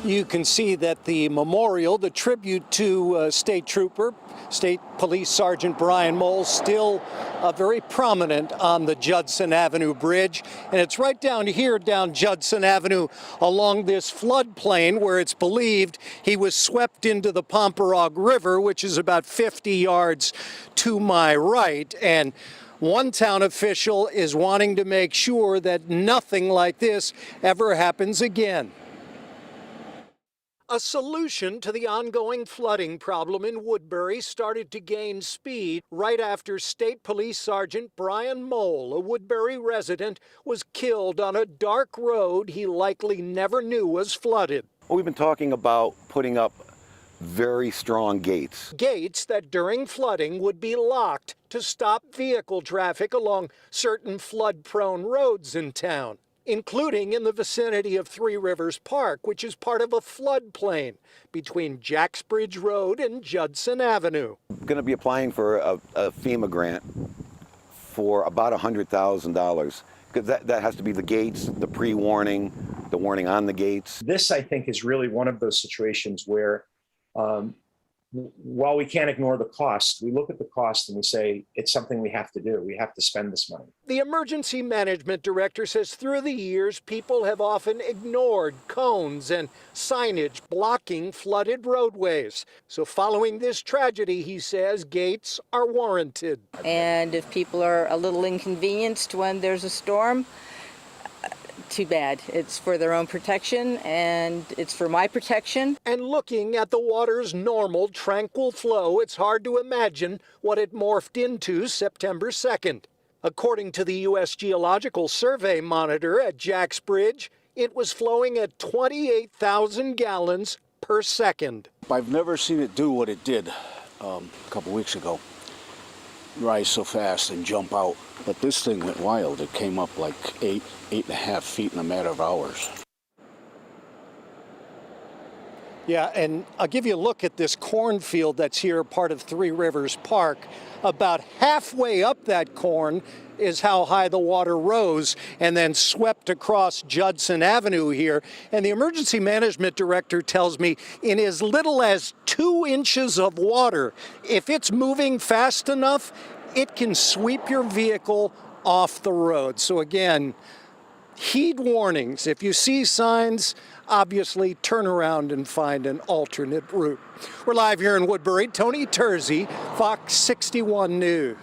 You can see that the memorial, the tribute to State Police Sgt. Brian Mohl, still very prominent on the Judson Avenue Bridge. And it's right down here, down Judson Avenue, along this floodplain where it's believed he was swept into the Pomperog River, which is about 50 yards to my right. And one town official is wanting to make sure that nothing like this ever happens again. A solution to the ongoing flooding problem in Woodbury started to gain speed right after State Police Sgt. Brian Mohl, a Woodbury resident, was killed on a dark road he likely never knew was flooded. Well, we've been talking about putting up very strong gates. Gates that during flooding would be locked to stop vehicle traffic along certain flood-prone roads in town, including in the vicinity of Three Rivers Park, which is part of a floodplain between Jacksbridge Road and Judson Avenue. I'm going to be applying for a FEMA grant for about $100,000, because that has to be the gates, the pre-warning, the warning on the gates. This, I think, is really one of those situations where while we can't ignore the cost, we look at the cost and we say, it's something we have to do. We have to spend this money. The emergency management director says through the years, people have often ignored cones and signage blocking flooded roadways. So following this tragedy, he says, gates are warranted. And if people are a little inconvenienced when there's a storm, too bad. It's for their own protection, and it's for my protection. And looking at the water's normal, tranquil flow, it's hard to imagine what it morphed into September 2nd. According to the U.S. Geological Survey monitor at Jacksbridge, it was flowing at 28,000 gallons per second. I've never seen it do what it did a couple weeks ago. Rise so fast and jump out. But this thing went wild. It came up like 8.5 feet in a matter of hours. Yeah, and I'll give you a look at this cornfield that's here, part of Three Rivers Park. About halfway up that corn is how high the water rose and then swept across Judson Avenue here. And the emergency management director tells me in as little as 2 inches of water, if it's moving fast enough, it can sweep your vehicle off the road. So again, heed warnings. If you see signs, obviously turn around and find an alternate route. We're live here in Woodbury. Tony Terzi, Fox 61 News.